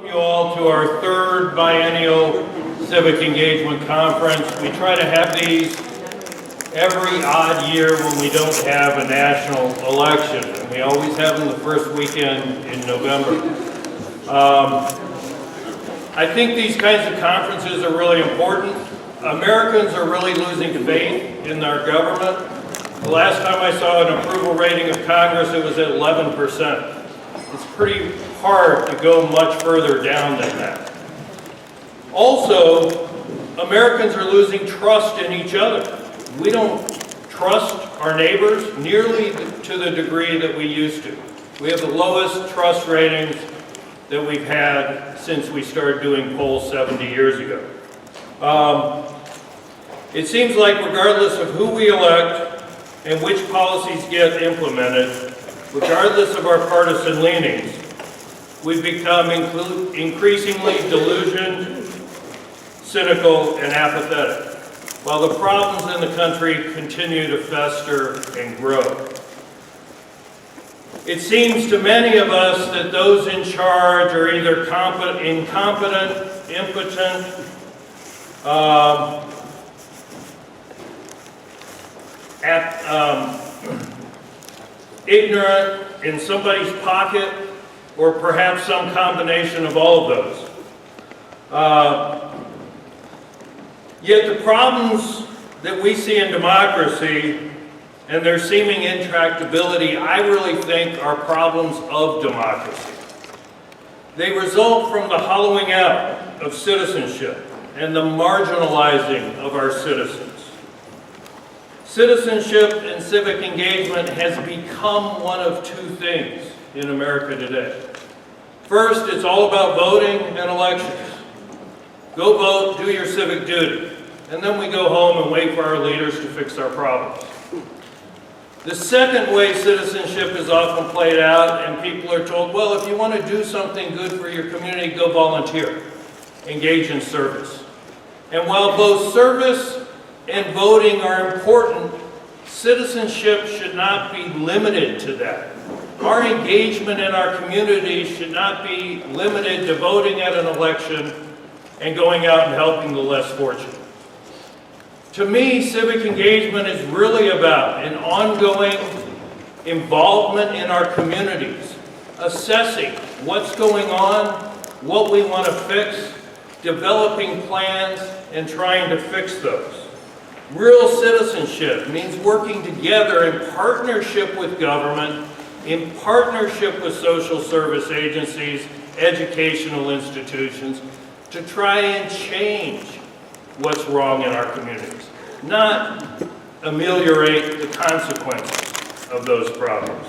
you all to our third biennial Civic Engagement Conference. We try to have these every odd year when we don't have a national election, and we always have them the first weekend in November. I think these kinds of conferences are really important. Americans are really losing faith in our government. The last time I saw an approval rating of Congress, it was at 11%. It's pretty hard to go much further down than that. Also, Americans are losing trust in each other. We don't trust our neighbors nearly to the degree that we used to. We have the lowest trust ratings that we've had since we started doing polls 70 years ago. It seems like regardless of who we elect and which policies get implemented, regardless of our partisan leanings, we've become increasingly delusioned, cynical, and apathetic, while the problems in the country continue to fester and grow. It seems to many of us that those in charge are either incompetent, impotent, ignorant, in somebody's pocket, or perhaps some combination of all of those. Yet the problems that we see in democracy and their seeming intractability, I really think are problems of democracy. They result from the hollowing out of citizenship and the marginalizing of our citizens. Citizenship and civic engagement has become one of two things in America today. First, it's all about voting and elections. Go vote, do your civic duty, and then we go home and wait for our leaders to fix our problems. The second way citizenship is often played out, and people are told, well, if you want to do something good for your community, go volunteer, engage in service. And while both service and voting are important, citizenship should not be limited to that. Our engagement in our community should not be limited to voting at an election and going out and helping the less fortunate. To me, civic engagement is really about an ongoing involvement in our communities, assessing what's going on, what we want to fix, developing plans, and trying to fix those. Real citizenship means working together in partnership with government, in partnership with social service agencies, educational institutions, to try and change what's wrong in our communities, not ameliorate the consequences of those problems.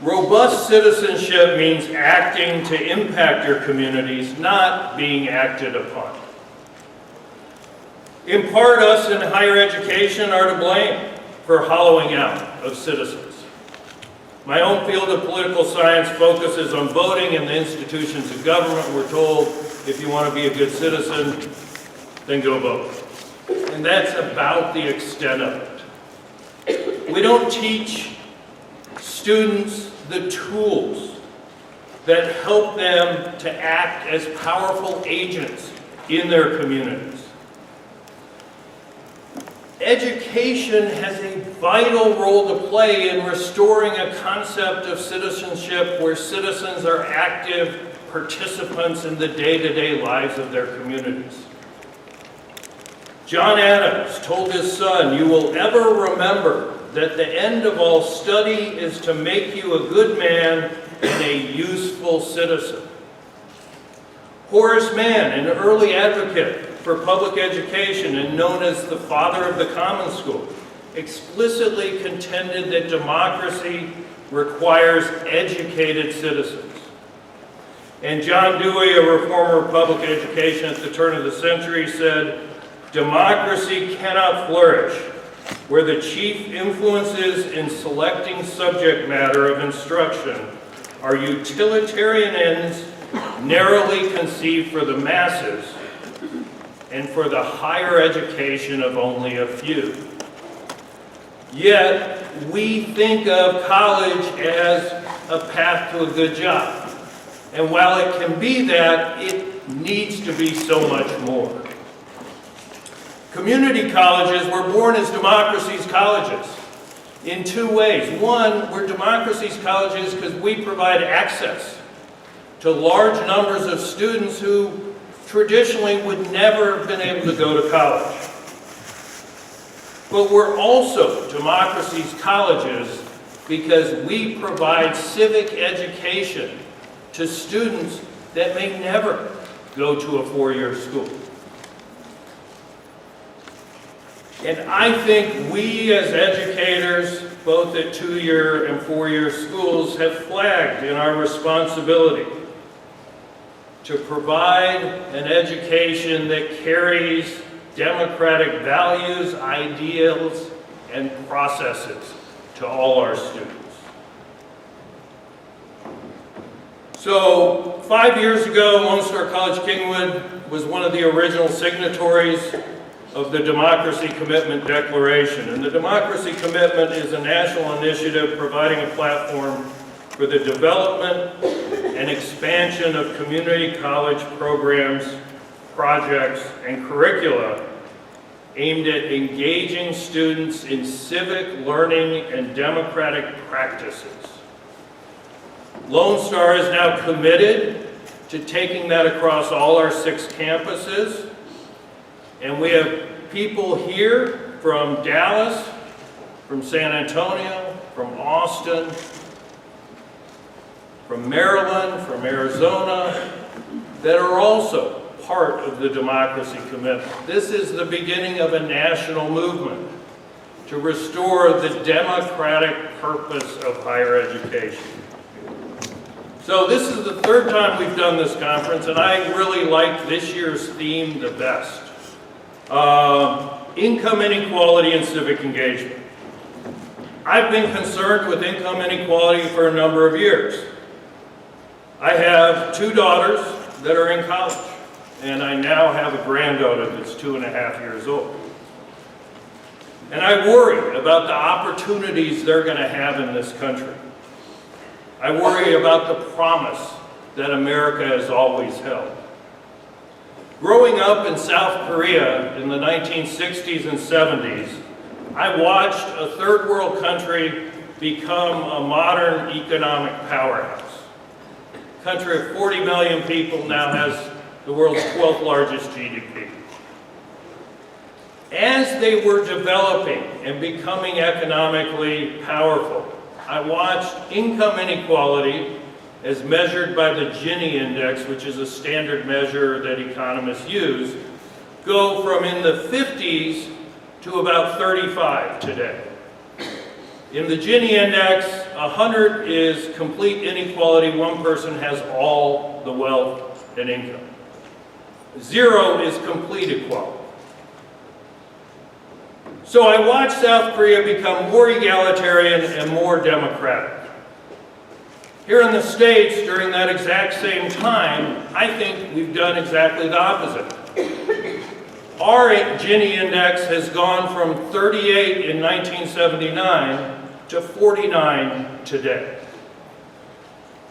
Robust citizenship means acting to impact your communities, not being acted upon. In part, us in higher education are to blame for hollowing out of citizens. My own field of political science focuses on voting and the institutions of government. We're told, if you want to be a good citizen, then go vote. And that's about the extent of it. We don't teach students the tools that help them to act as powerful agents in their communities. Education has a vital role to play in restoring a concept of citizenship where citizens are active participants in the day-to-day lives of their communities. John Adams told his son, "You will ever remember that the end of all study is to make you a good man and a useful citizen." Horace Mann, an early advocate for public education and known as the father of the common school, explicitly contended that democracy requires educated citizens. And John Dewey, a reformer of public education at the turn of the century, said, "Democracy cannot flourish where the chief influences in selecting subject matter of instruction are utilitarian ends narrowly conceived for the masses and for the higher education of only a few." Yet, we think of college as a path to a good job. And while it can be that, it needs to be so much more. Community colleges were born as democracy's colleges in two ways. One, we're democracy's colleges because we provide access to large numbers of students who traditionally would never have been able to go to college. But we're also democracy's colleges because we provide civic education to students that may never go to a four-year school. And I think we as educators, both at two-year and four-year schools, have flagged in our responsibility to provide an education that carries democratic values, ideals, and processes to all our students. So 5 years ago, Lone Star College Kingwood was one of the original signatories of the Democracy Commitment Declaration. And the Democracy Commitment is a national initiative providing a platform for the development and expansion of community college programs, projects, and curricula aimed at engaging students in civic learning and democratic practices. Lone Star is now committed to taking that across all our 6 campuses. And we have people here from Dallas, from San Antonio, from Austin, from Maryland, from Arizona, that are also part of the Democracy Commitment. This is the beginning of a national movement to restore the democratic purpose of higher education. So this is the 3rd time we've done this conference, and I really like this year's theme the best. Income inequality and civic engagement. I've been concerned with income inequality for a number of years. I have 2 daughters that are in college, and I now have a granddaughter that's 2.5 years old. And I worry about the opportunities they're going to have in this country. I worry about the promise that America has always held. Growing up in South Korea in the 1960s and 70s, I watched a third world country become a modern economic powerhouse. A country of 40 million people now has the world's 12th largest GDP. As they were developing and becoming economically powerful, I watched income inequality as measured by the Gini index, which is a standard measure that economists use, go from in the 50s to about 35 today. In the Gini index, 100 is complete inequality. One person has all the wealth and income. 0 is complete equality. So I watched South Korea become more egalitarian and more democratic. Here in the States, during that exact same time, I think we've done exactly the opposite. Our Gini index has gone from 38 in 1979 to 49 today.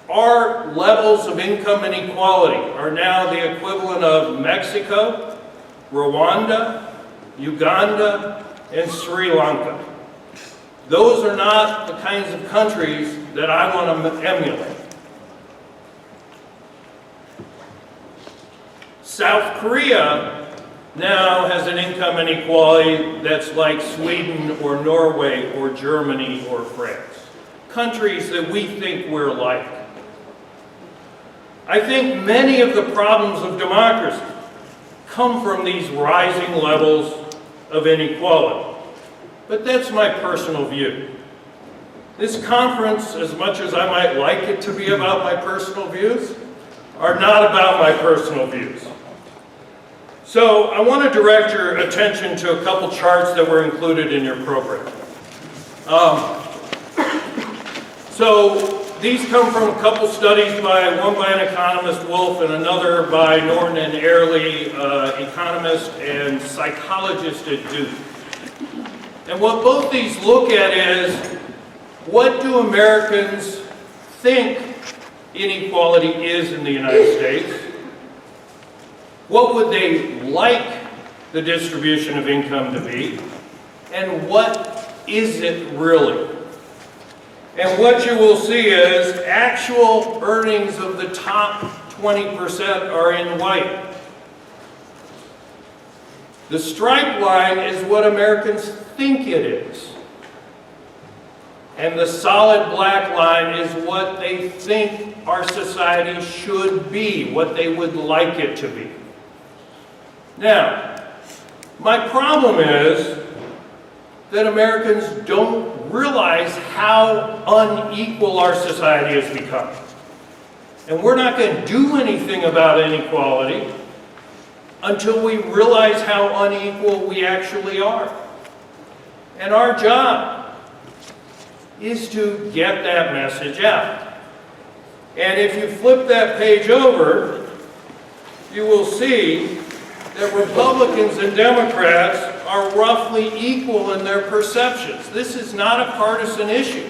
Our levels of income inequality are now the equivalent of Mexico, Rwanda, Uganda, and Sri Lanka. Those are not the kinds of countries that I want to emulate. South Korea now has an income inequality that's like Sweden or Norway or Germany or France. Countries that we think we're like. I think many of the problems of democracy come from these rising levels of inequality. But that's my personal view. This conference, as much as I might like it to be about my personal views, are not about my personal views. So I want to direct your attention to a couple charts that were included in your program. So these come from a couple studies, one by an economist, Wolf, and another by Norton and Airley, economist and psychologist at Duke. And what both these look at is, what do Americans think inequality is in the United States? What would they like the distribution of income to be? And what is it really? And what you will see is actual earnings of the top 20% are in white. The stripe line is what Americans think it is. And the solid black line is what they think our society should be, what they would like it to be. Now, my problem is that Americans don't realize how unequal our society has become. And we're not going to do anything about inequality until we realize how unequal we actually are. And our job is to get that message out. And if you flip that page over, you will see that Republicans and Democrats are roughly equal in their perceptions. This is not a partisan issue.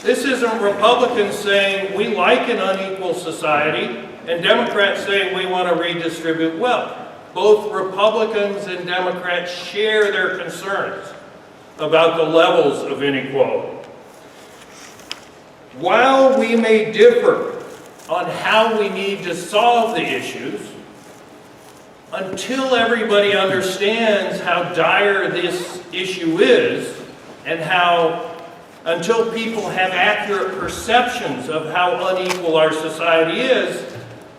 This isn't Republicans saying we like an unequal society and Democrats saying we want to redistribute wealth. Both Republicans and Democrats share their concerns about the levels of inequality. While we may differ on how we need to solve the issues, until everybody understands how dire this issue is and until people have accurate perceptions of how unequal our society is,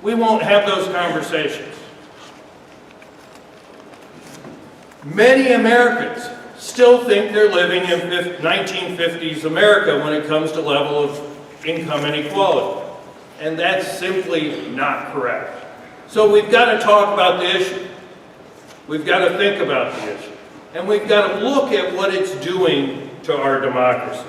we won't have those conversations. Many Americans still think they're living in 1950s America when it comes to level of income inequality. And that's simply not correct. So we've got to talk about the issue. We've got to think about the issue. And we've got to look at what it's doing to our democracy.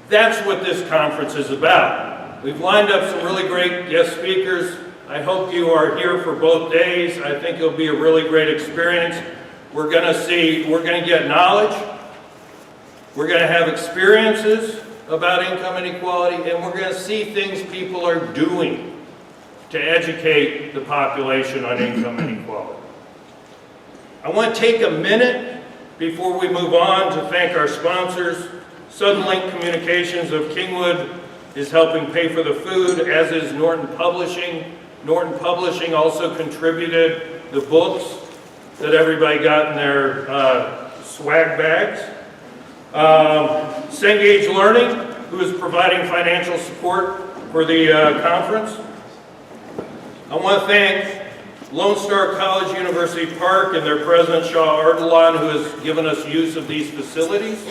That's what this conference is about. We've lined up some really great guest speakers. I hope you are here for both days. I think it'll be a really great experience. We're going to get knowledge. We're going to have experiences about income inequality, and we're going to see things people are doing to educate the population on income inequality. I want to take a minute before we move on to thank our sponsors. Suddenlink Communications of Kingwood is helping pay for the food, as is Norton Publishing. Norton Publishing also contributed the books that everybody got in their swag bags. Cengage Learning, who is providing financial support for the conference. I want to thank Lone Star College University Park and their president, Shaw Ardalan, who has given us use of these facilities.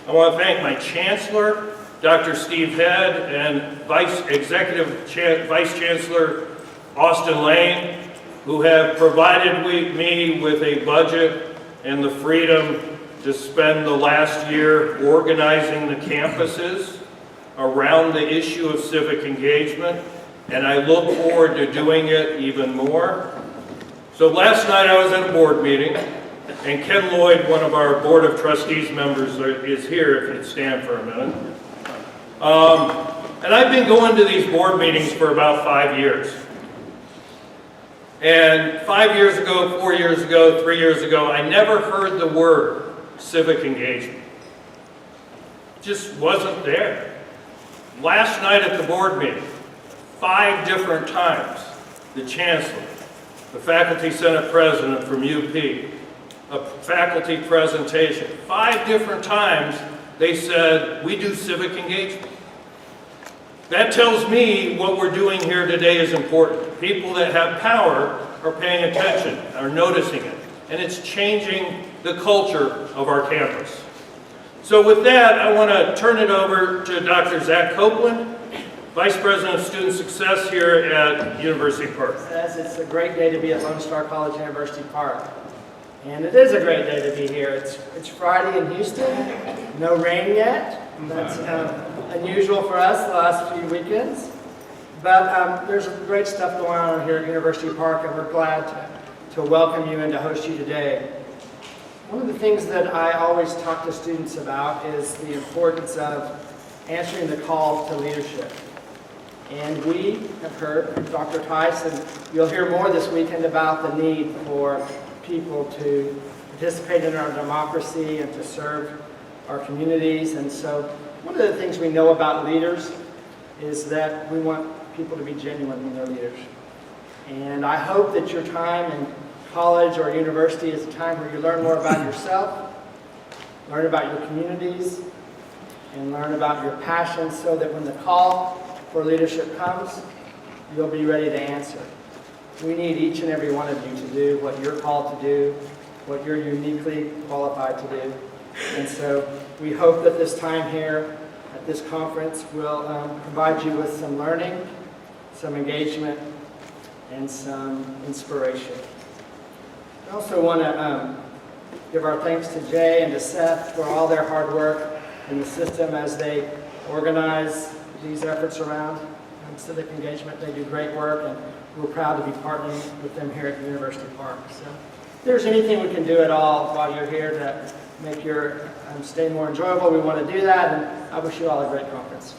I want to thank my chancellor, Dr. Steve Head, and Vice Chancellor Austin Lane, who have provided me with a budget and the freedom to spend the last year organizing the campuses around the issue of civic engagement. And I look forward to doing it even more. So last night I was at a board meeting, and Ken Lloyd, one of our Board of Trustees members, is here, if you'd stand for a minute. And I've been going to these board meetings for about 5 years. And 5 years ago, 4 years ago, 3 years ago, I never heard the word civic engagement. It just wasn't there. Last night at the board meeting, 5 different times, the chancellor, the faculty senate president from UP, a faculty presentation, 5 different times they said, we do civic engagement. That tells me what we're doing here today is important. People that have power are paying attention, are noticing it, and it's changing the culture of our campus. So with that, I want to turn it over to Dr. Zach Copeland, Vice President of Student Success here at University Park. It's a great day to be at Lone Star College, University Park. And it is a great day to be here. It's Friday in Houston, no rain yet. That's unusual for us the last few weekends. But there's great stuff going on here at University Park, and we're glad to welcome you and to host you today. One of the things that I always talk to students about is the importance of answering the call to leadership. And we have heard from Dr. Theis, and you'll hear more this weekend about the need for people to participate in our democracy and to serve our communities. And so one of the things we know about leaders is that we want people to be genuine when they're leaders. And I hope that your time in college or university is a time where you learn more about yourself, learn about your communities, and learn about your passions so that when the call for leadership comes, you'll be ready to answer. We need each and every one of you to do what you're called to do, what you're uniquely qualified to do. And so we hope that this time here at this conference will provide you with some learning, some engagement, and some inspiration. I also want to give our thanks to Jay and to Seth for all their hard work in the system as they organize these efforts around civic engagement. They do great work, and we're proud to be partnering with them here at University Park. So if there's anything we can do at all while you're here to make your stay more enjoyable, we want to do that, and I wish you all a great conference.